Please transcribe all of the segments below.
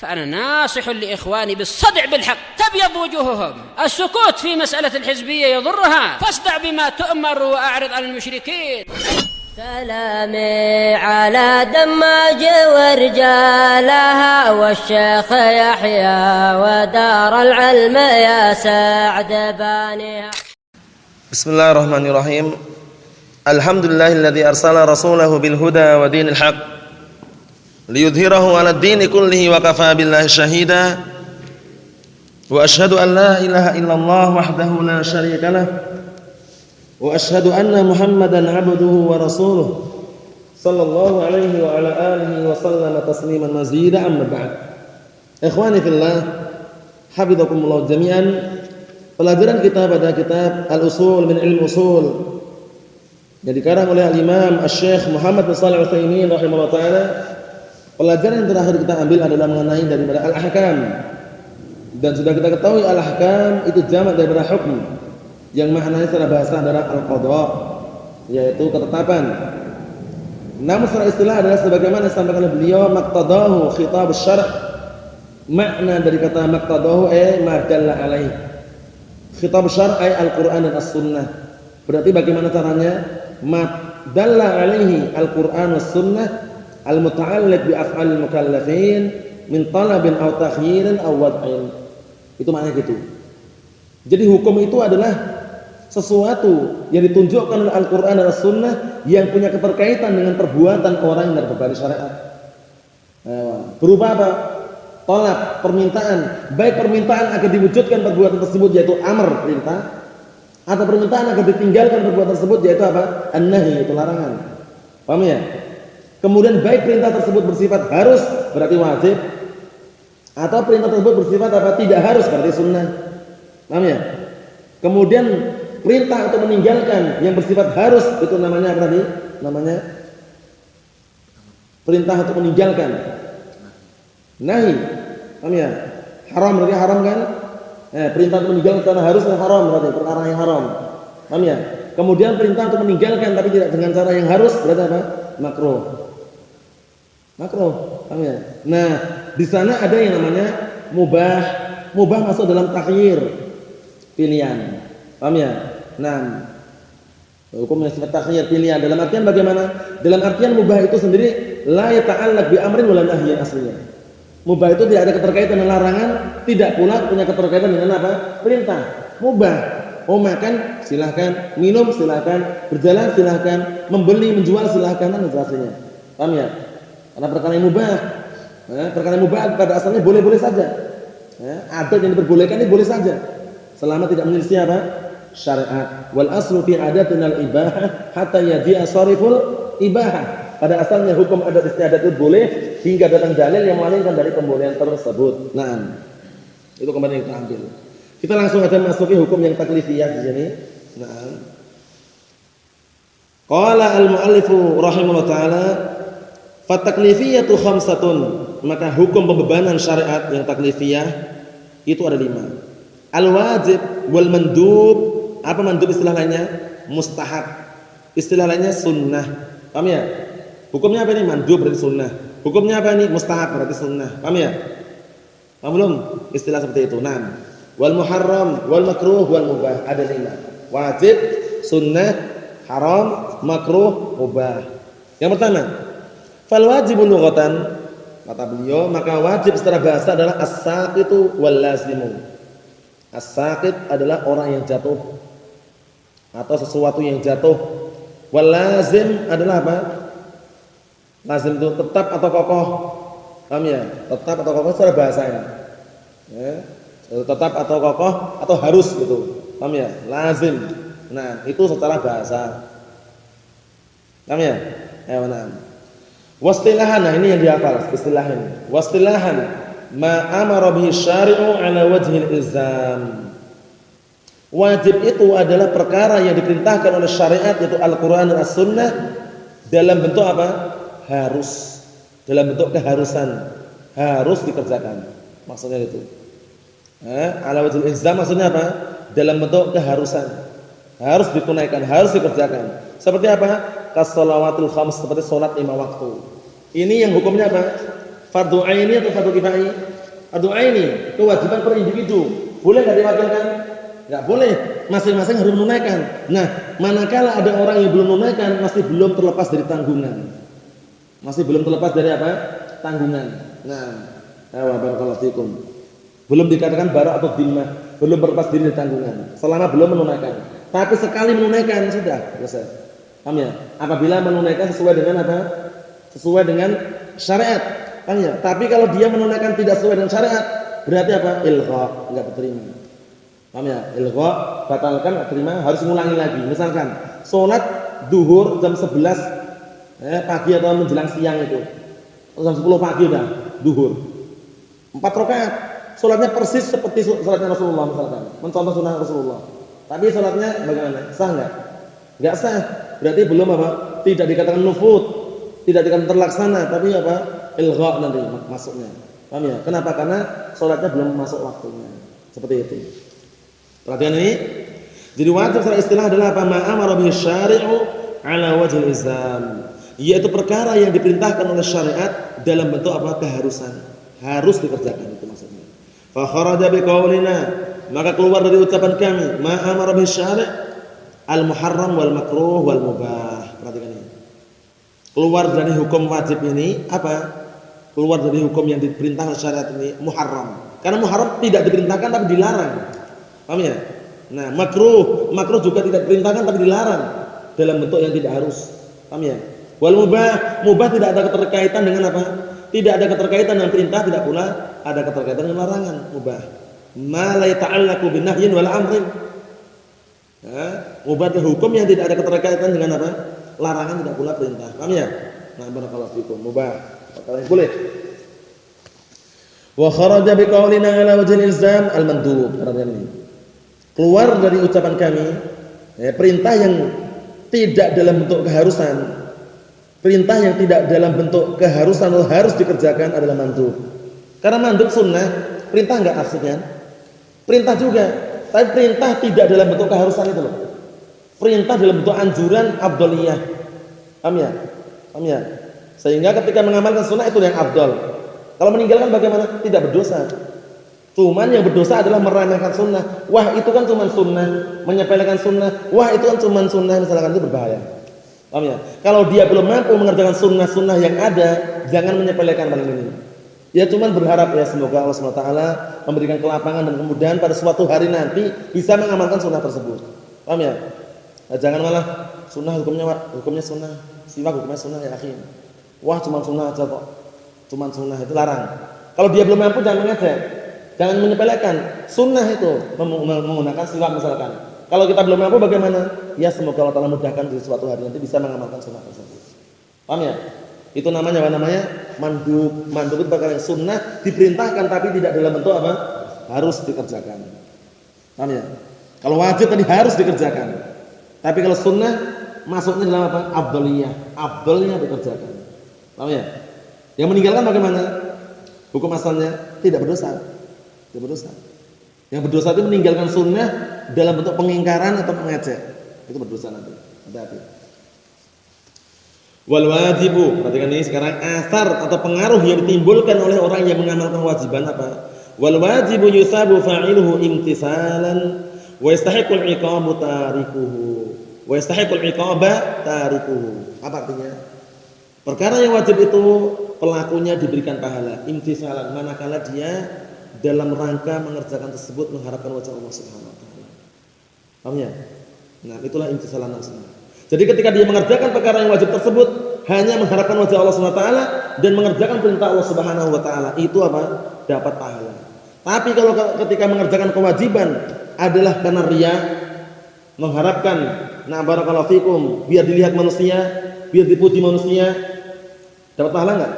فأنا ناصح لإخواني بالصدع بالحق تبيض وجوههم. السكوت في مسألة الحزبية يضرها، فاصدع بما تؤمر وأعرض عن المشركين. سلامي على دماج ورجالها والشيخ يحيى ودار العلم يا سعد بانيها. بسم الله الرحمن الرحيم. الحمد لله الذي أرسل رسوله بالهدى ودين الحق ليظهره على الدين كله وكفى بالله شهيدا وأشهد أن لا إله إلا الله وحده لا شريك له وأشهد أن محمدا عبده ورسوله صلى الله عليه وعلى آله وسلم تسليما مزيدا. أما بعد, ikhwani fillah, hafizakumullah jami'an. Pelajaran kita pada kitab Al-Usul min Ilm Usul yang dikarang oleh Al-Imam Asy-Syaikh Muhammad bin Shalih Al-Utsaimin rahimahullah taala. Pelajaran yang terakhir kita ambil adalah mengenai daripada al-ahkam. Dan sudah kita ketahui al-ahkam itu jamak daripada hukm, yang maknanya secara bahasa adalah al-qadha, yaitu ketetapan. Namun secara istilah adalah sebagaimana disampaikan oleh beliau, maqtadahu khitab asy-syar'. Makna dari kata maqtadahu ma dalla alaih. Khitab asy-syar' ay al-Qur'an dan as-sunnah. Berarti bagaimana caranya? Ma dalla alaihi al-Qur'an was-sunnah al-muta'alliq bi af'alil mukallafin min talabin aw takhyirin aw wad'in. Itu maknanya gitu. Jadi hukum itu adalah sesuatu yang ditunjukkan oleh Al-Qur'an dan As-Sunnah yang punya keterkaitan dengan perbuatan orang yang berbaris syariat. Berupa apa? Tolak, permintaan. Baik permintaan agar diwujudkan perbuatan tersebut yaitu amr, perintah, atau permintaan agar ditinggalkan perbuatan tersebut yaitu apa? An-nahi, itu larangan. Paham ya? Kemudian baik perintah tersebut bersifat harus, berarti wajib, atau perintah tersebut bersifat apa? Tidak harus, berarti sunnah. Paham ya? Kemudian perintah atau meninggalkan yang bersifat harus, itu namanya apa tadi? Namanya perintah atau meninggalkan. Nahi. Paham ya? Haram, berarti haram kan? Perintah untuk meninggalkan karena harus dan haram, berarti perkara yang haram. Paham ya? Kemudian perintah untuk meninggalkan tapi tidak dengan cara yang harus, berarti apa? Makruh. Makruh. Paham ya? Nah, di sana ada yang namanya mubah. Mubah masuk dalam takhyir, pilihan. Paham ya? Nah, hukum yang sifat takhyir, pilihan. Dalam artian bagaimana? Dalam artian mubah itu sendiri la yata'allaq bi amrin wala nahyin aslinya. Mubah itu tidak ada keterkaitan dengan larangan, tidak pula punya keterkaitan dengan apa? Perintah. Mubah. Oh, makan silahkan, minum silahkan, berjalan silahkan, membeli menjual silahkan, dan sebagainya. Paham ya? Karena perkara yang mubah, perkara yang mubah pada asalnya boleh-boleh saja. Adat yang diperbolehkan ini boleh saja, selama tidak menyelisih apa? Syariat. Wal aslu fi adatinal ibahah hatta yadi'a sariful ibahah. Pada asalnya hukum adat istiadat itu boleh hingga datang dalil yang memalingkan dari pembolehan tersebut. Nah, itu kemarin kita ambil. Kita langsung aja masuki hukum yang taklifiyah di sini. Nah, qala al-mu'allifu rahimahullah taala, fa taklifiyatu khamsatun. Maka hukum pembebanan syariat yang taklifiyah itu ada 5. Al-wajib wal mandub. Apa mandub istilah lainnya? Mustahab. Istilah lainnya sunnah. Paham ya? Hukumnya apa ini? Mandub berarti sunnah. Hukumnya apa ini? Mustahab berarti sunnah. Paham ya? Paham belum? Istilah seperti itu. Nah, wal muharram, wal makruh, wal mubah. Ada 5. Wajib, sunnah, haram, makruh, mubah. Yang pertama, fal wajibul lughatan, kata beliau, maka wajib secara bahasa adalah as-saqitu wal lazimu. As-saqit adalah orang yang jatuh atau sesuatu yang jatuh. Wal lazim adalah apa? Lazim itu tetap atau kokoh. Paham ya? Tetap atau kokoh secara bahasanya. Tetap atau kokoh atau harus gitu. Paham ya? Lazim. Nah, itu secara bahasa. Paham ya? Nah. Wastilahan, nah ini yang dihafal istilahan. Wastilahan ma amara bihi syari'u ala wajhil ilzam. Wajib itu adalah perkara yang diperintahkan oleh syariat yaitu Al-Qur'an dan As-Sunnah dalam bentuk apa? Harus, dalam bentuk keharusan, harus dikerjakan. Maksudnya itu. Ala wajhil ilzam maksudnya apa? Dalam bentuk keharusan. Harus ditunaikan, harus dikerjakan. Seperti apa? Kas shalawatul khams, seperti salat 5 waktu. Ini yang hukumnya apa? Fardu aini atau fardu kifai? Fardu aini, kewajiban per individu. Boleh enggak diwakilkan? Enggak boleh. Masing-masing harus menunaikan. Nah, manakala ada orang yang belum menunaikan, masih belum terlepas dari tanggungan. Masih belum terlepas dari apa? Tanggungan. Nah, barakallahu fikum. Belum dikatakan bara atau dhimmah, belum berlepas diri dari tanggungan. Selama belum menunaikan. Tapi sekali menunaikan sudah selesai. Paham ya? Apabila menunaikan sesuai dengan apa? Sesuai dengan syariat. Paham ya? Tapi kalau dia menunaikan tidak sesuai dengan syariat, berarti apa? Ilgha, enggak diterima. Paham ya? Ilgha, batalkan, enggak terima, harus ngulangi lagi. Misalkan salat duhur jam 11 pagi atau menjelang siang itu. Jam 10 pagi udah duhur. 4 rakaat. Salatnya persis seperti salatnya Rasulullah misalkan. Mencontoh sunnah Rasulullah. Tapi salatnya bagaimana? Sah enggak? Enggak sah. Berarti belum apa? Tidak dikatakan nufud, tidak dikatakan terlaksana, tapi apa? Ilgha nanti masuknya. Paham ya? Kenapa? Karena salatnya belum masuk waktunya. Seperti itu. Perhatian ini. Jadi wajib secara istilah adalah apa? Ma amara bihi syari'u ala wajhil ilzam. Yaitu perkara yang diperintahkan oleh syariat dalam bentuk apa? Keharusan. Harus dikerjakan itu maksudnya. Fa kharaja biqaulina, maka keluar dari ucapan kami, ma amara bihi syari' al-muharram wal makruh wal mubah. Perhatikan ini. Keluar dari hukum wajib ini apa? Keluar dari hukum yang diperintahkan syariat ini muharram. Karena muharram tidak diperintahkan tapi dilarang. Paham ya? Nah, makruh juga tidak diperintahkan tapi dilarang dalam bentuk yang tidak harus. Paham ya? Wal mubah tidak ada keterkaitan dengan apa? Tidak ada keterkaitan dengan perintah, tidak pula ada keterkaitan dengan larangan. Mubah. Ma la yata'allaqu bin nahyin wal amrin. Mubah itu hukum yang tidak ada keterkaitan dengan apa? Larangan, tidak pula perintah. Paham ya? Nah, barakallahu fikum. Mubah. Perkara yang boleh. Wa kharaja biqaulina ala wajhil ilzam al-mandub. Perhatian ini. Keluar dari ucapan kami, perintah yang tidak dalam bentuk keharusan. Perintah yang tidak dalam bentuk keharusan atau harus dikerjakan adalah mandub. Karena mandub sunnah, perintah enggak maksudnya? Perintah juga, tapi perintah tidak dalam bentuk keharusan itu loh. Perintah dalam bentuk anjuran afdhaliyah. Paham ya? Paham ya? Sehingga ketika mengamalkan sunnah itu yang afdal. Kalau meninggalkan bagaimana? Tidak berdosa. Cuman yang berdosa adalah meremehkan sunnah. Wah, itu kan cuma sunnah, menyepelekan sunnah. Wah, itu kan cuma sunnah, misalkan, itu berbahaya. Paham ya? Kalau dia belum mampu mengerjakan sunnah-sunnah yang ada, jangan menyepelekan paling ini. Ya cuman berharap ya semoga Allah SWT memberikan kelapangan dan kemudahan pada suatu hari nanti bisa mengamalkan sunnah tersebut. Paham ya? Nah, jangan malah sunnah hukumnya sunnah, siwak hukumnya sunnah ya akhi. Wah cuma sunnah aja kok. Cuma sunnah itu larang. Kalau dia belum mampu jangan mengajak. Jangan menyepelekan sunnah itu menggunakan siwak misalkan. Kalau kita belum mampu bagaimana? Ya semoga Allah Ta'ala mudahkan di suatu hari nanti bisa mengamalkan sunnah tersebut. Paham ya? Itu namanya apa namanya? Mandub. Mandub itu perkara yang sunnah diperintahkan tapi tidak dalam bentuk apa? Harus dikerjakan. Paham ya? Kalau wajib tadi harus dikerjakan. Tapi kalau sunnah masuknya dalam apa? Afdhaliyah. Afdhalnya dikerjakan. Paham ya? Yang meninggalkan bagaimana? Hukum asalnya tidak berdosa. Tidak berdosa. Yang berdosa itu meninggalkan sunnah dalam bentuk pengingkaran atau mengejek. Itu berdosa nanti. Hati-hati. Wal wajibu, perhatikan ini sekarang asar atau pengaruh yang ditimbulkan oleh orang yang mengamalkan kewajiban apa? Wal wajibu yusabu fa'iluhu imtisalan wa yastahiqul iqabu tarikuhu. Wa yastahiqul iqaba tarikuhu. Apa artinya? Perkara yang wajib itu pelakunya diberikan pahala imtisalan manakala dia dalam rangka mengerjakan tersebut mengharapkan wajah Allah Subhanahu wa taala. Paham ya? Nah, itulah imtisalan nafsunya. Jadi ketika dia mengerjakan perkara yang wajib tersebut hanya mengharapkan wajah Allah Subhanahu wa taala dan mengerjakan perintah Allah Subhanahu wa taala, itu apa? Dapat pahala. Tapi kalau ketika mengerjakan kewajiban adalah karena riya, mengharapkan na barakallahu fikum biar dilihat manusia, biar dipuji manusia, dapat pahala enggak?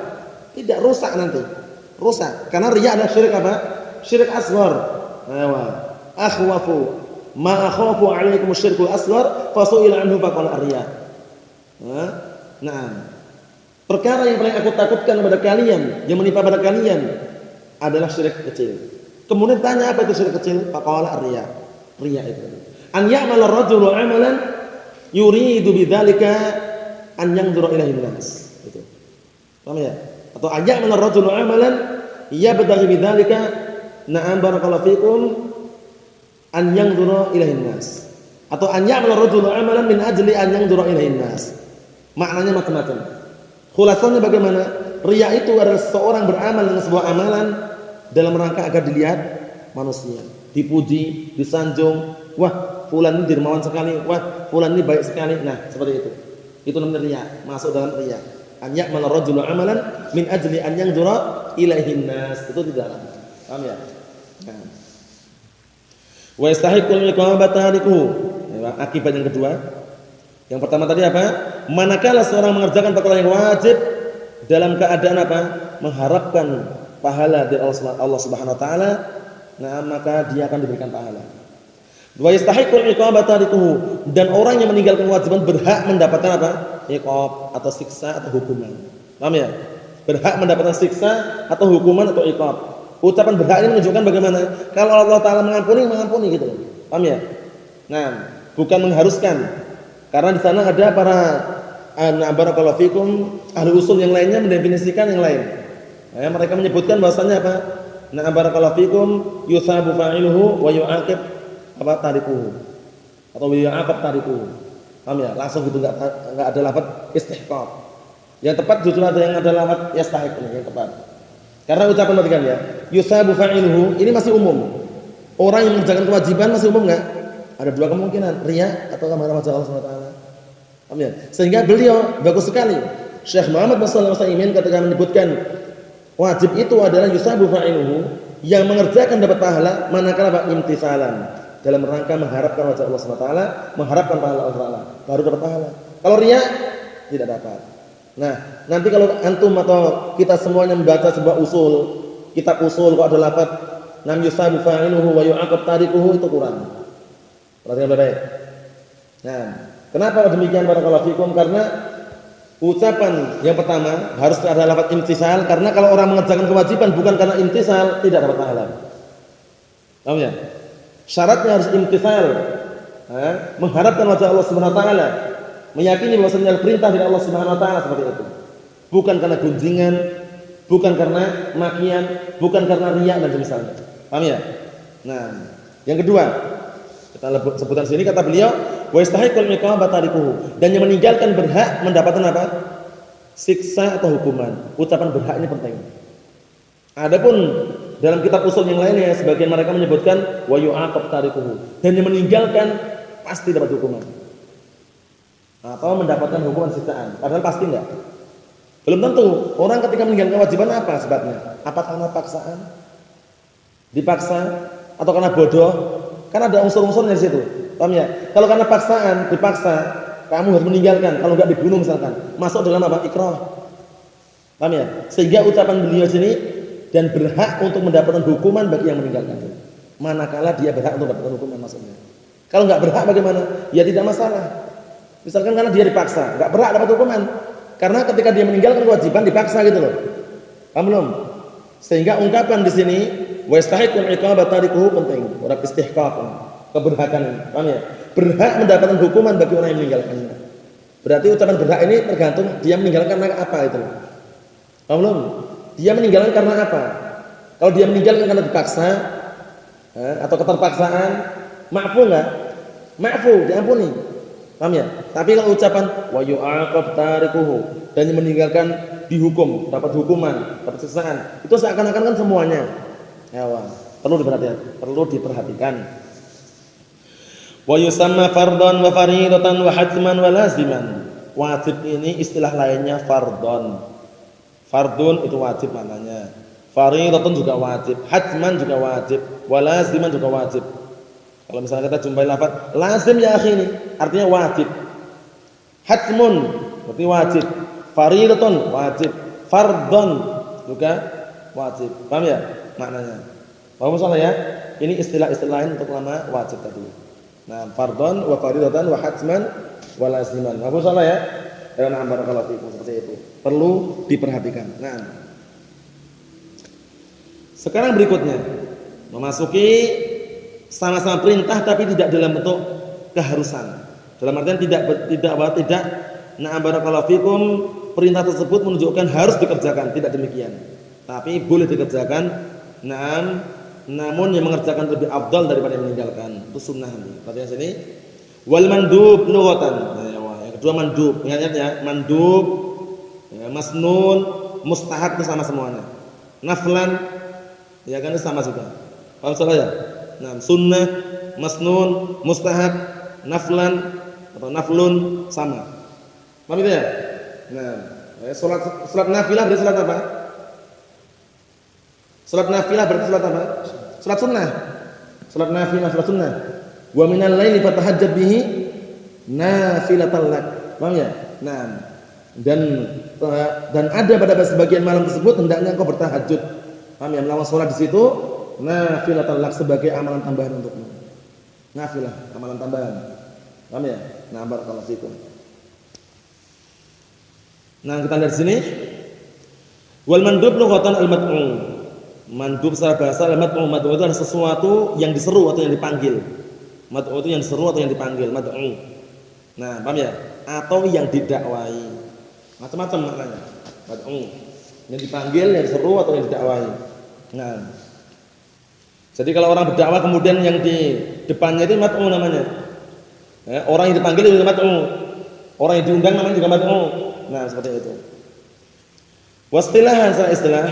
Tidak, rusak nanti. Rusak. Karena riya adalah syirik apa? Syirik asghar. Akhwafu ma akhafu 'alaikum asyirkul asghar fasu'ila anhu faqala ar-riya. Nah, perkara yang paling aku takutkan kepada kalian, yang menimpa pada kalian adalah syirik kecil. Kemudian tanya apa itu syirik kecil? Faqala ar-riya. Riya itu. An ya'mala ar-rajulu 'amalan yuridu bidzalika an yanzura ilaihi an-nas. Itu. Paham ya? Atau ayyamal rajulu amalan yabtaghi bidzalika na'am barakallahu fikum an yanzura ilaihin nas. Atau an ya'mal rajulu amalan min ajli an yanzura ilaihin nas. Maknanya macam-macam. Khulasanya bagaimana? Riya itu adalah seseorang beramal dengan sebuah amalan dalam rangka agar dilihat manusia, dipuji, disanjung. Wah, fulan ini dermawan sekali. Wah, fulan ini baik sekali. Nah, seperti itu. Itu namanya riya, masuk dalam riya. An ya'mal rajulu amalan min ajli an yanzura ilaihin nas. Itu di dalam. Paham ya? Nah. Wa yastahiqul iqamata tariku. Akibat yang kedua. Yang pertama tadi apa? Manakala seorang mengerjakan perkara yang wajib dalam keadaan apa? Mengharapkan pahala dari Allah Subhanahu wa taala, nah maka dia akan diberikan pahala. Wa yastahiqul iqamata tarikuhu, dan orang yang meninggalkan kewajiban berhak mendapatkan apa? Iqab atau siksa atau hukuman. Paham ya? Berhak mendapatkan siksa atau hukuman atau iqab. Ucapan berhak ini menunjukkan bagaimana kalau Allah taala mengampuni gitu. Paham ya? Nah, bukan mengharuskan. Karena di sana ada para barakallahu fikum ahli usul yang lainnya mendefinisikan yang lain. Ya, mereka menyebutkan bahwasanya apa? Barakallahu fikum yusabu fa'iluhu wa yu'aqib apa tarikuhu. Atau yu'aqab tarikuhu. Paham ya? Langsung gitu enggak ada lafaz istihqaq. Yang tepat justru ada yang ada lafaz yastahiq yang tepat. Karena ucapan perhatikan ya, yusabu fa'iluhu ini masih umum. Orang yang mengerjakan kewajiban masih umum enggak? Ada dua kemungkinan, riya atau karena rahmat Allah Subhanahu wa taala. Paham ya? Sehingga beliau bagus sekali. Syekh Muhammad bin Shalih Al-Utsaimin ketika menyebutkan wajib itu adalah yusabu fa'iluhu, yang mengerjakan dapat pahala manakala imtisalan, dalam rangka mengharapkan wajah Allah Subhanahu wa taala, mengharapkan pahala Allah taala, baru dapat pahala. Kalau riya tidak dapat. Nah, nanti kalau antum atau kita semuanya membaca sebuah usul, kitab usul kok ada lafaz nam yusabu fa'iluhu wa yu'aqab tarikuhu, itu kurang. Perhatikan baik-baik. Nah, kenapa demikian barakallahu fikum? Karena ucapan yang pertama harus ada lafaz imtisal, karena kalau orang mengerjakan kewajiban bukan karena imtisal tidak dapat pahala. Paham ya? Syaratnya harus imtisal. Mengharapkan wajah Allah Subhanahu wa taala, meyakini bahwasanya perintah dari Allah Subhanahu wa taala seperti itu. Bukan karena gunjingan, bukan karena makian, bukan karena riya dan semisalnya. Paham ya? Nah, yang kedua, kita sebutan sini kata beliau wa yastahiqul iqamata tarikuhu, dan yang meninggalkan berhak mendapatkan apa? Siksa atau hukuman. Ucapan berhak ini penting. Adapun dalam kitab usul yang lainnya sebagian mereka menyebutkan wa yu'aqab tarikuhu, dan yang meninggalkan pasti dapat hukuman atau mendapatkan hukuman siksaan. Padahal pasti enggak. Belum tentu. Orang ketika meninggalkan kewajiban apa sebabnya? Apa karena paksaan? Dipaksa atau karena bodoh? Kan ada unsur-unsurnya di situ. Paham ya? Kalau karena paksaan, dipaksa, kamu harus meninggalkan, kalau enggak dibunuh misalkan. Masuk dalam apa? Ikrah. Paham ya? Sehingga ucapan beliau sini dan berhak untuk mendapatkan hukuman bagi yang meninggalkan. Manakala dia berhak untuk mendapatkan hukuman maksudnya. Kalau enggak berhak bagaimana? Ya tidak masalah. Misalkan karena dia dipaksa, enggak berhak dapat hukuman. Karena ketika dia meninggalkan kewajiban dipaksa gitu loh. Paham belum? Sehingga ungkapan di sini wa yastahiqul iqamata tarikuhu penting. Orang istihqaq, keberhakan. Paham ya? Berhak mendapatkan hukuman bagi orang yang meninggalkannya. Berarti ucapan berhak ini tergantung dia meninggalkan karena apa itu. Paham belum? Dia meninggalkan karena apa? Kalau dia meninggalkan karena dipaksa atau keterpaksaan, ma'fu enggak? Ma'fu, diampuni. Paham ya? Tapi kalau ucapan wa yu'aqab tarikuhu, dan yang meninggalkan dihukum, dapat hukuman, dapat siksaan, itu seakan-akan kan semuanya. Ya, perlu diperhatikan. Wa yusamma fardhan wa fariidatan wa hatman wa laziman. Wajib ini istilah lainnya fardhon. Fardun itu wajib maknanya. Fariidatun juga wajib, hatman juga wajib, wa laziman juga wajib. Kalau misalnya kita jumpai lafaz lazim ya akhi ini artinya wajib. Hatmun berarti wajib. Fariidatun wajib. Fardhon juga wajib. Paham ya maknanya? Paham salah ya? Ini istilah-istilah lain untuk nama wajib tadi. Nah, fardhon wa fariidatan wa hatman wa laziman. Paham salah ya? Ya, nah, barakallahu fiikum, seperti itu. Perlu diperhatikan. Nah. Sekarang berikutnya memasuki sama-sama perintah tapi tidak dalam bentuk keharusan. Dalam artian tidak na'am barakallahu fikum perintah tersebut menunjukkan harus dikerjakan, tidak demikian. Tapi boleh dikerjakan. Namun yang mengerjakan lebih afdal daripada yang meninggalkan. Itu sunnah. Perhatikan sini. Wal mandub lughatan. Nah, yang kedua mandub. Ingat ya, mandub, ya, masnun, mustahab itu sama semuanya. Naflan, ya kan itu sama juga. Paham salah ya? Nah, sunnah, masnun, mustahab, naflan atau naflun sama. Paham itu ya? Nah, salat nafilah berarti salat apa? Salat nafilah berarti salat apa? Salat sunnah. Salat nafilah, salat sunnah. Wa minal laili fatahajjab bihi nafilatan lak. Paham ya? Nah, dan ada pada sebagian malam tersebut hendaknya engkau bertahajud. Paham ya? Melakukan salat di situ nafilatan lak sebagai amalan tambahan untukmu. Nafilah, amalan tambahan. Paham ya? Nah, barakallahu fikum. Nah, kita lihat sini. Wal mandub lughatan al-mad'u. Mandub secara bahasa al-mad'u. Mad'u itu adalah sesuatu yang diseru atau yang dipanggil. Mad'u itu yang diseru atau yang dipanggil, mad'u. Nah, paham ya? Atau yang didakwai. Macam-macam maknanya. Mad'u. Yang dipanggil, yang diseru atau yang didakwai. Nah. Jadi kalau orang berdakwah kemudian yang di depannya itu mad'u namanya. Ya, orang yang dipanggil itu mad'u. Orang yang diundang namanya juga mad'u. Nah, seperti itu. Wastilahan secara istilah,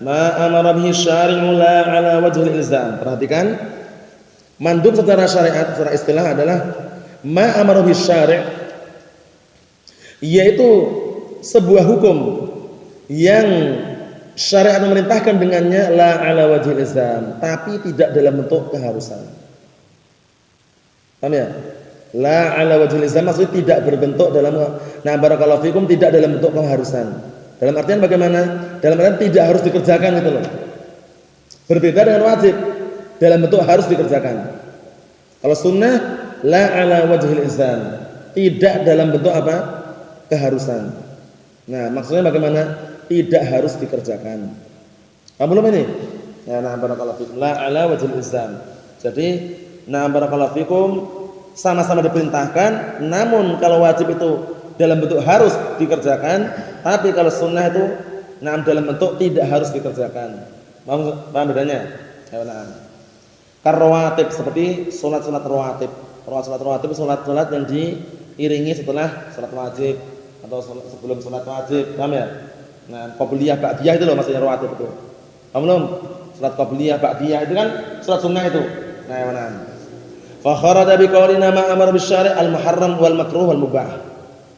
ma amara bihi syari'u la 'ala wajhil ilzam. Perhatikan, mandub secara syariat, secara istilah adalah ma amara bihi syari', yaitu sebuah hukum yang syariat memerintahkan dengannya la 'ala wajhil ilzam, tapi tidak dalam bentuk keharusan. Paham ya? La 'ala wajhil ilzam maksudnya tidak berbentuk dalam, nah barakallahu fikum, tidak dalam bentuk keharusan. Dalam artian bagaimana? Dalam artian tidak harus dikerjakan gitu loh. Berbeda dengan wajib. Dalam bentuk harus dikerjakan. Kalau sunnah la 'ala wajhil ilzam, tidak dalam bentuk apa? Keharusan. Nah, maksudnya bagaimana? Tidak harus dikerjakan. Paham belum ini? Ya, nah barakallahu fikum, la 'ala wajhil ilzam. Jadi, nah barakallahu fikum, sama-sama diperintahkan, namun kalau wajib itu dalam bentuk harus dikerjakan, tapi kalau sunnah itu dalam bentuk tidak harus dikerjakan. Paham bedanya? Ya, nah. Karrawatib, seperti salat-salat rawatib. Salat rawatib itu salat-salat yang diiringi setelah salat wajib atau sebelum salat wajib. Paham ya? Nah, qabliyah ba'diyah itu loh maksudnya rawatib itu. Paham belum? Salat qabliyah ba'diyah itu kan salat sunnah itu. Nah, ya, nah. Fa kharaja bi qaulina ma amara bisyari' al-muharram wal makruh wal mubah.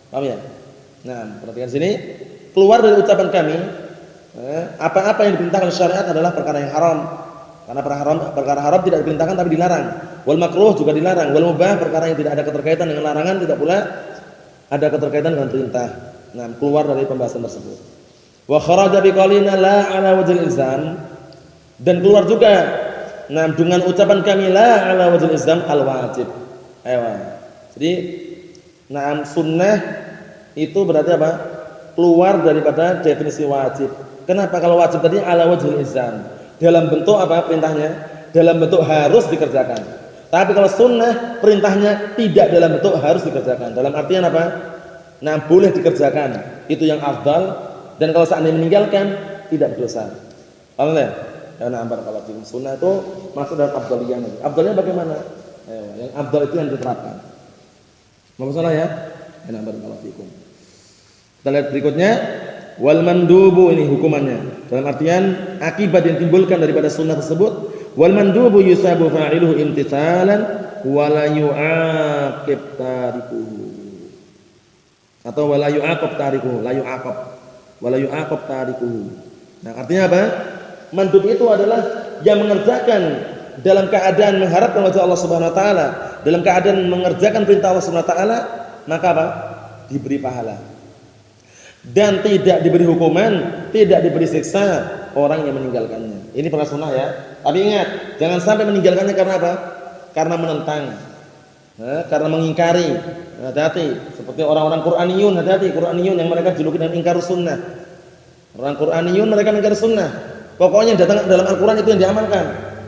Paham ya? Nah, perhatikan sini, keluar dari ucapan kami apa-apa yang diperintahkan oleh syariat adalah perkara yang haram. Karena perkara haram tidak diperintahkan tapi dilarang. Wal makruh juga dilarang, wal mubah perkara yang tidak ada keterkaitan dengan larangan tidak pula ada keterkaitan dengan perintah. Nah, keluar dari pembahasan tersebut. Wa kharaja bi qaulina la 'ala wajhil ilzam, dan keluar juga dengan ucapan kami la 'ala wajhil ilzam al wajib. Jadi sunnah itu berarti apa? Keluar daripada definisi wajib. Kenapa? Kalau wajib tadi 'ala wajhil ilzam, dalam bentuk apa perintahnya? Dalam bentuk harus dikerjakan. Tapi kalau sunnah perintahnya tidak dalam bentuk harus dikerjakan. Dalam artian apa? Nah, boleh dikerjakan, itu yang afdal, dan kalau seandainya meninggalkan tidak berdosa. Paham ya? Karena barakallahu fikum, sunnah itu masuk dalam afdaliyah. Afdalnya bagaimana? Yang afdal itu yang diterapkan. Maksud salah ya? Karena barakallahu fikum. Kita lihat berikutnya, wal mandubu, ini hukumannya. Dalam artian akibat yang timbulkan daripada sunnah tersebut, wal mandubu yusabu fa'iluhu imtithalan wa la yu'aqib tarikuhu. Atau wa la yu'aqab tarikuhu, la yu'aqab. Wa la yu'aqab tarikuhu. Nah, artinya apa? Mandub itu adalah yang mengerjakan dalam keadaan mengharapkan wajah Allah Subhanahu wa taala, dalam keadaan mengerjakan perintah Allah Subhanahu wa taala, maka apa? Diberi pahala. Dan tidak diberi hukuman, tidak diberi siksa orang yang meninggalkannya. Ini perkara sunnah ya. Tapi ingat, jangan sampai meninggalkannya karena apa? Karena menentang. Karena mengingkari. Hati-hati, seperti orang-orang Qur'aniyun, hati-hati, Qur'aniyun yang mereka juluki dengan ingkar sunnah. Orang Qur'aniyun mereka ingkar sunnah. Pokoknya datang dalam Al-Qur'an itu yang diamalkan.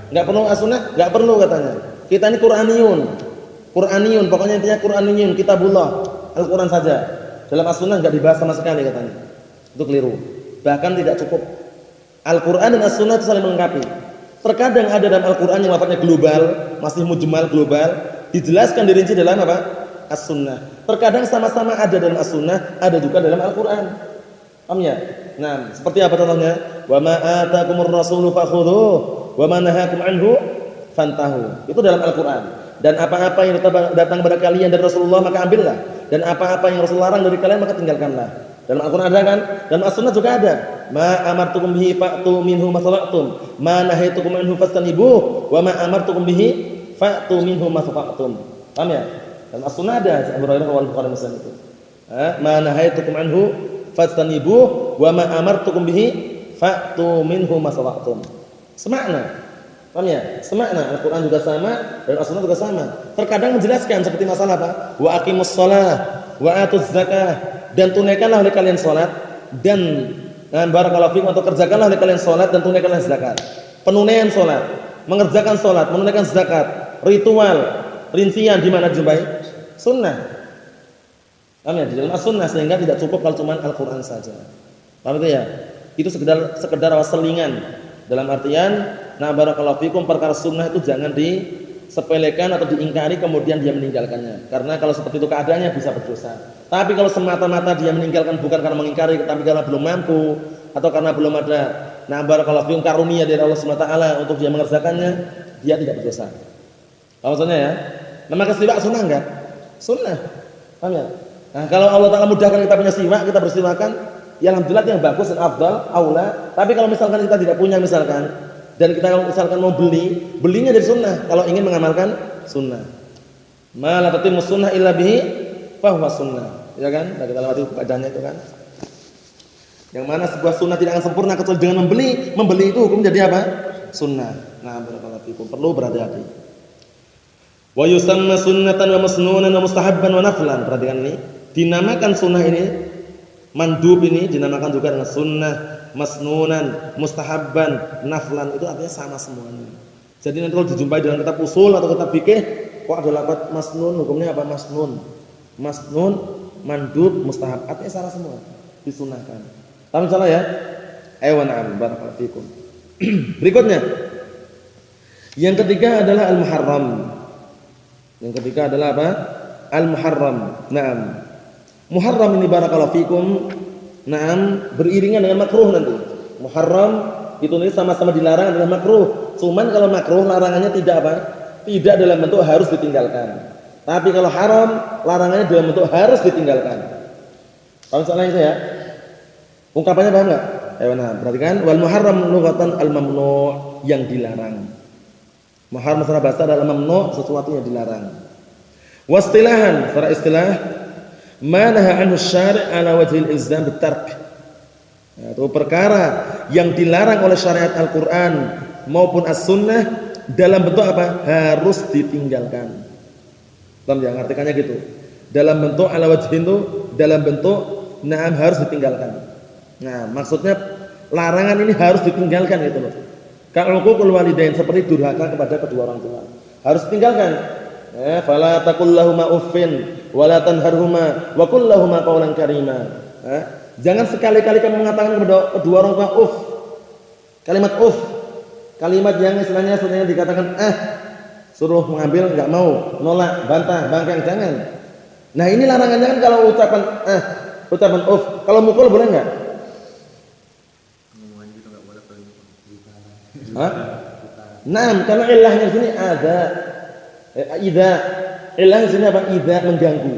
Enggak perlu as-sunnah, enggak perlu katanya. Kita ini Qur'aniyun. Qur'aniyun, pokoknya intinya Qur'aniyun, kitabullah, Al-Qur'an saja. Dalam As-Sunnah enggak dibahas sama sekali katanya. Itu keliru. Bahkan tidak cukup. Al-Qur'an dan As-Sunnah itu saling melengkapi. Terkadang ada dalam Al-Qur'an yang lafadznya global, masih mujmal global, dijelaskan dirinci dalam apa? As-Sunnah. Terkadang sama-sama ada dalam As-Sunnah, ada juga dalam Al-Qur'an. Paham ya? Nah, seperti apa contohnya? Wa ma atakumur rasulu fakhudhuhu wa ma nahakum anhu fantahu. Itu dalam Al-Qur'an. Dan apa-apa yang datang kepada kalian dari Rasulullah maka ambillah. Dan apa-apa yang Rasul larang dari kalian maka tinggalkanlah. Dalam Al-Qur'an ada kan? Dalam As-Sunnah juga ada. Ma amartukum bihi fa'tu minhu mastata'tum. Ma nahaitukum anhu fastanibuh wa ma amartukum bihi fa'tu minhu mastata'tum. Paham ya? Dalam As-Sunnah ada Abu Hurairah wal Bukhari Muslim itu. Ma nahaitukum anhu fastanibuh wa ma amartukum bihi fa'tu minhu mastata'tum. Semakna. Paham ya? Semakna. Al-Qur'an juga sama dan As-Sunnah juga sama. Terkadang menjelaskan seperti masalah apa? Wa aqimus shalah wa atuz zakah, dan tunaikanlah oleh kalian salat dan barakallahu fikum, atau kerjakanlah oleh kalian salat dan tunaikanlah zakat. Penunaian salat, mengerjakan salat, menunaikan zakat, ritual, rincian di mana jumpai? Sunnah. Paham ya? Di dalam As-Sunnah, sehingga tidak cukup kalau cuma Al-Qur'an saja. Paham itu ya? Itu sekedar selingan. Dalam artian, barakallahu fikum, perkara sunnah itu jangan disepelekan atau diingkari kemudian dia meninggalkannya. Karena kalau seperti itu keadaannya bisa berdosa. Tapi kalau semata-mata dia meninggalkan bukan karena mengingkari, tapi karena belum mampu atau karena belum ada barakallahu fikum karunia dari Allah Subhanahu wa taala untuk dia mengerjakannya, dia tidak berdosa. Paham maksudnya ya? Maka siwak sunnah enggak? Sunnah. Paham ya? Nah, kalau Allah taala mudahkan kita punya siwak, kita bersiwakan, ya alhamdulillah yang bagus dan afdal, aula. Tapi kalau misalkan kita tidak punya misalkan, dan kita kalau misalkan mau belinya dari sunnah kalau ingin mengamalkan sunnah. Ma la tatimmu sunnah illa bihi fa huwa sunnah. Ya kan? Nah, kita lewati kaidahnya itu kan. Yang mana sebuah sunnah tidak akan sempurna kecuali dengan membeli. Membeli itu hukum jadi apa? Sunnah. Nah, barakallahu fikum. Perlu berhati-hati. Wa yusamma sunnatan wa masnunan wa mustahabban wa naflan. Perhatikan ini. Dinamakan sunnah ini, mandub ini dinamakan juga dengan sunnah, masnunan, mustahabban, naflan, itu artinya sama semuanya. Jadi nanti kalau dijumpai dalam kitab usul atau kitab fikih, kok ada lafaz masnun, hukumnya apa? Masnun, mandub, mustahab, artinya sama semua, disunahkan. Paham salah ya? Ayo na'am, barakallahu fikum. Berikutnya, yang ketiga adalah al-muharram. Yang ketiga adalah apa? Al-muharram. Naam. Muharram ini barakallahu fikum, naam, beriringan dengan makruh nanti. Muharram itu ini sama-sama dilarang adalah makruh. Cuman kalau makruh larangannya tidak apa? Tidak dalam bentuk harus ditinggalkan. Tapi kalau haram larangannya dalam bentuk harus ditinggalkan. Paham soalnya itu ya? Ungkapannya paham enggak? Ayo nah, perhatikan, wal muharram lughatan al mamnu', yang dilarang. Muharram secara bahasa adalah mamnu', sesuatu yang dilarang. Wastilahan, secara istilah, ma naha anhu syari' ala wajhil ilzam bitark. Itu perkara yang dilarang oleh syariat Al-Qur'an maupun As-Sunnah dalam bentuk apa? Harus ditinggalkan. Paham ya? Artikannya gitu. Dalam bentuk ala wajhin itu dalam bentuk na'am harus ditinggalkan. Nah, maksudnya larangan ini harus ditinggalkan gitu loh. Ka'uqul walidain, seperti durhaka kepada kedua orang tua. Harus ditinggalkan. Fala taqul lahumā uffin wa la tanharhumā wa qul lahumā qawlan karīmā. Jangan sekali-kali kamu mengatakan kepada kedua orang tua uff. Kalimat uff. Kalimat yang istilahnya dikatakan suruh mengambil enggak mau, nolak, bantah, bangkang, jangan. Nah, ini larangannya kan kalau ucapan uff. Kalau mukul boleh enggak? Nah, karena ilahnya di sini ada idza. Ilah di sini apa? Idza, mengganggu.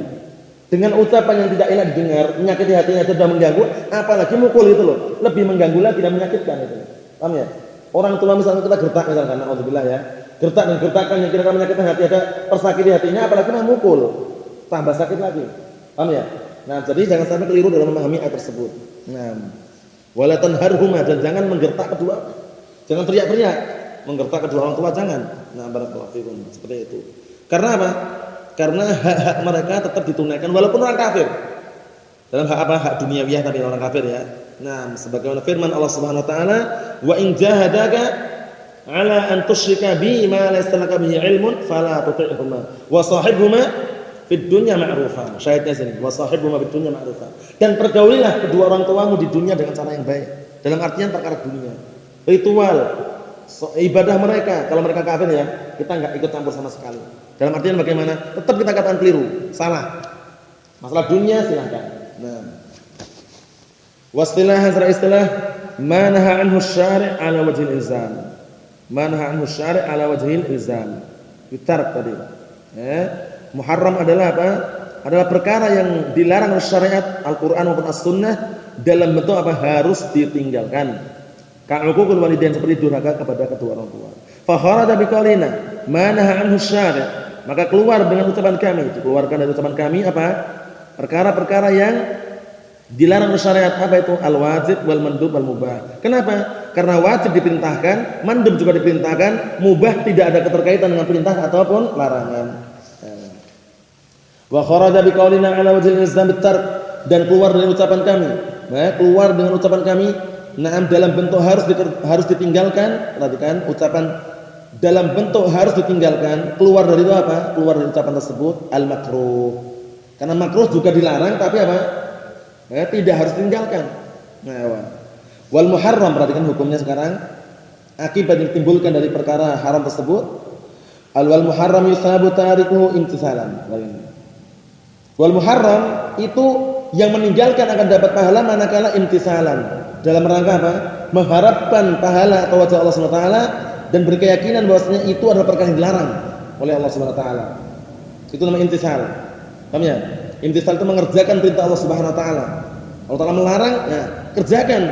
Dengan ucapan yang tidak enak didengar, menyakiti hatinya, sudah mengganggu, apalagi mukul itu loh, lebih mengganggu lagi, tidak menyakitkan itu. Paham ya? Orang tua misalnya kita gertak misalkan, naudzubillah ya. Gertak dan gertakan yang kira-kira menyakitkan hati, ada tersakiti hatinya, apalagi memukul, tambah sakit lagi. Paham ya? Nah, jadi jangan sampai keliru dalam memahami ayat tersebut. Nah, wala tanharhuma, dan jangan menggertak kedua. Jangan teriak-teriak, menggertak kedua orang tua jangan. Nah, barakallahu fikum, seperti itu. Karena apa? Karena hak-hak mereka tetap ditunaikan walaupun orang kafir. Dalam hak apa? Hak duniawiyah tapi orang kafir ya. Nah, sebagaimana firman Allah Subhanahu wa taala, "Wa in jahadaka 'ala an tusyrika bi ma laysa laka bihi 'ilmun fala tuti'huma wa shahibhuma fid dunya ma'rufa. Syahidnya sini, wa sahibuhuma fid dunya ma'rufa. Dan pergaulilah kedua orang tuamu di dunia dengan cara yang baik. Dalam artian perkara dunia. Ritual ibadah mereka, kalau mereka kafir ya, kita enggak ikut campur sama sekali. Dalam artian bagaimana? Tetap kita katakan keliru, salah. Masalah dunia silakan. Nah. Wastilahan secara istilah manaha anhu syari' ala wajhil ilzam. Manaha anhu syari' ala wajhil ilzam. Bitark tadi. Muharram adalah apa? Adalah perkara yang dilarang oleh syariat Al-Qur'an maupun As-Sunnah dalam bentuk apa? Harus ditinggalkan. Ka'uqul walidain, seperti durhaka kepada kedua orang tua. Fa kharaja biqaulina manaha anhu syari', maka keluar dengan ucapan kami, dikeluarkan dari ucapan kami apa? Perkara-perkara yang dilarang oleh syariat, apa itu? Al-wajib wal mandub wal mubah. Kenapa? Karena wajib diperintahkan, mandub juga diperintahkan, mubah tidak ada keterkaitan dengan perintah ataupun larangan. Wa kharaja biqaulina ala wajhil ilzam bitark, dan keluar dari ucapan kami. Nah, keluar dengan ucapan kami, na'am, dalam bentuk harus ditinggalkan. Perhatikan ucapan dalam bentuk harus ditinggalkan. Keluar dari itu apa? Keluar dari ucapan tersebut al-makruh. Karena makruh juga dilarang, tapi apa? Tidak harus ditinggalkan. Nah, wal muharram, perhatikan hukumnya sekarang. Akibat yang ditimbulkan dari perkara haram tersebut, al-wal muharram yusabu tarikuhu imtisalan. Wal muharram itu yang meninggalkan akan dapat pahala manakala imtisalan, dalam rangka apa? Mengharapkan pahala atau wajah Allah Subhanahu wa taala dan berkeyakinan bahwasanya itu adalah perkara yang dilarang oleh Allah Subhanahu wa taala. Itu namanya imtisal. Paham ya? Imtisal itu mengerjakan perintah Allah Subhanahu wa taala. Allah Taala melarang, ya kerjakan.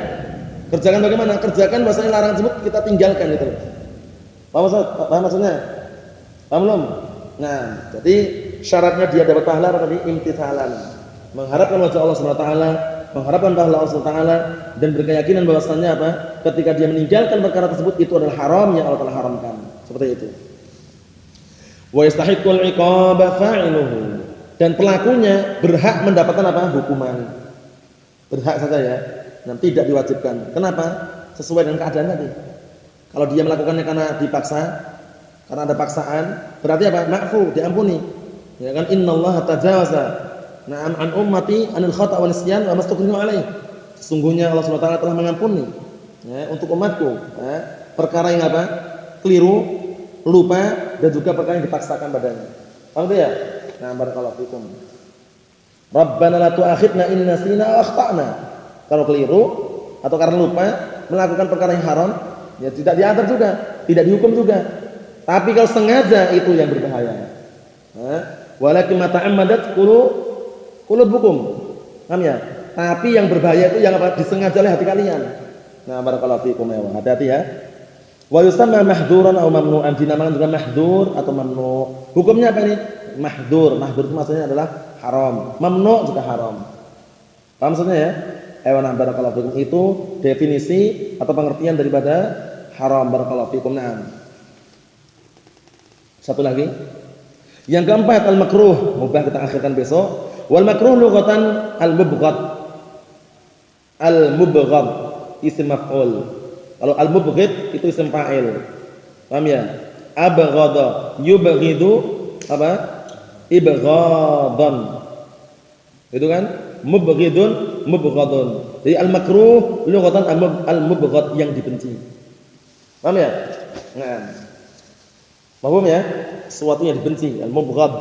Kerjakan bagaimana? Kerjakan bahwasanya larangan tersebut kita tinggalkan gitu. Paham maksudnya? Paham belum? Nah, jadi syaratnya dia dapat pahala tadi imtithalan. Mengharapkan wajah Allah Subhanahu wa taala, mengharapkan pahala Allah Subhanahu wa taala dan berkeyakinan bahwasanya apa? Ketika dia meninggalkan perkara tersebut itu adalah haram yang Allah Taala haramkan. Seperti itu. Wa yastahiqqul iqaba fa'iluhu. Dan pelakunya berhak mendapatkan apa? Hukuman. Berhak saja ya. Dan tidak diwajibkan. Kenapa? Sesuai dengan keadaan tadi. Kalau dia melakukannya karena dipaksa, karena ada paksaan, berarti apa? Ma'fu, diampuni. Ya kan, innallaha tajawaza na'am an ummati anil khata' wa nisyan wa mastukrihu alaih. Sesungguhnya Allah Subhanahu wa taala telah mengampuni ya untuk umatku ya, perkara yang apa? Keliru, lupa, dan juga perkara yang dipaksakan padanya. Paham ya? Nah, barakallahu fikum. Rabbana la tu'akhidna in nasina aw akhtana. Kalau keliru atau karena lupa melakukan perkara yang haram, ya tidak diatur juga, tidak dihukum juga. Tapi kalau sengaja itu yang berbahaya. Walakin ma ta'ammadat qulubukum. Paham ya? Tapi yang berbahaya itu yang apa? Disengaja oleh hati kalian. Nah, barakallahu fikum ya. Hati-hati ya. Wa yusamma mahdzuran aw mamnu'an, dinamakan juga mahdzur atau mamnu'. Hukumnya apa ini? Mahdzur. Mahdzur itu maksudnya adalah haram. Mamnu' juga haram. Paham maksudnya ya? Nah, barakallahu fikum itu definisi atau pengertian daripada haram. Barakallahu fikum. Naam. Satu lagi. Yang keempat al-makruh, mubah kita akhirkan besok. Wal makruh lughatan al-mubghad. Al-mubghad isim maf'ul. Kalau al-mubghid itu isim fa'il. Paham ya? Abghadha yubghidu apa? Ibghadan. Itu kan? Mubghidun mubghadun. Jadi al-makruh lughatan al-mubghad, yang dibenci. Paham ya? Nah. Paham ya? Sesuatu yang dibenci, al-mubghad,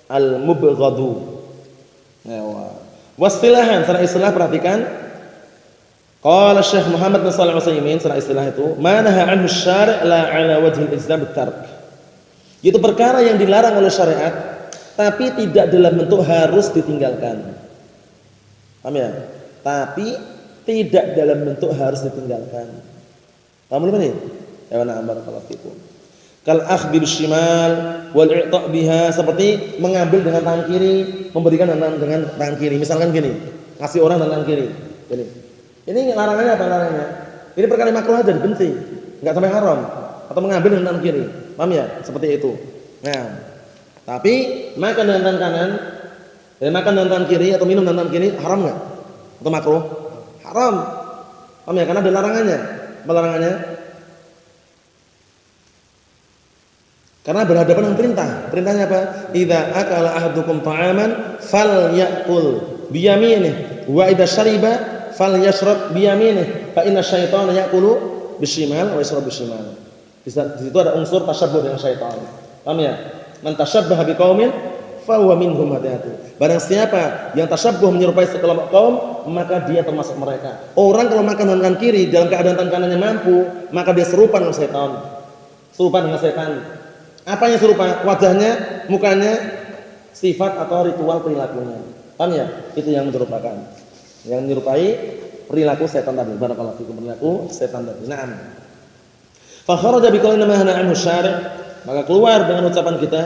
al-mubghadu. Nah, wastilahan secara istilah perhatikan. Qala Syekh Muhammad bin Shalih Al-Utsaimin secara istilah itu, manaha 'anhu syari' la 'ala wajhi al-ilzam bit-tark. Itu perkara yang dilarang oleh syariat tapi tidak dalam bentuk harus ditinggalkan. Paham ya? Tapi tidak dalam bentuk harus ditinggalkan. Paham belum ini? Ya na'am barakallahu fikum. Kal akhdhi bishimal wal i'ta' biha, seperti mengambil dengan tangan kiri, memberikan dengan tangan kiri. Misalkan gini, kasih orang dengan tangan kiri. Gini. Ini larangannya apa larangannya? Ini perkara makruh aja, dibenci, enggak sampai haram. Atau mengambil dengan tangan kiri. Paham ya? Seperti itu. Nah, tapi makan dengan tangan kanan, makan dengan tangan kiri atau minum dengan tangan kiri haram enggak? Atau makruh? Haram. Paham ya? Karena ada larangannya. Apa larangannya? Karena berhadapan dengan perintah. Perintahnya apa? Idza akala ahadukum ta'aman falyakul biyaminih wa idza syariba falyashrab biyaminih fa inna syaitana ya'kulu bishimal wa yashrab bishimal. Di situ ada unsur tasyabbuh dengan syaitan. Paham ya? Man tasyabbaha biqaumin fa huwa minhum, hati-hati. Barang siapa yang tasyabbuh menyerupai sekelompok kaum, maka dia termasuk mereka. Orang kalau makan dengan tangan kiri dalam keadaan tangan kanannya mampu, maka dia serupa dengan setan. Serupa dengan setan. Apa yang serupa? Wajahnya, mukanya, sifat atau ritual perilakunya. Paham ya? Itu yang menyerupakan. Yang menyerupai perilaku setan tadi. Barakallahu fikum, perilaku setan tadi. Naam. Fa kharaja bi qaulina ma hana anhu syari', maka keluar dengan ucapan kita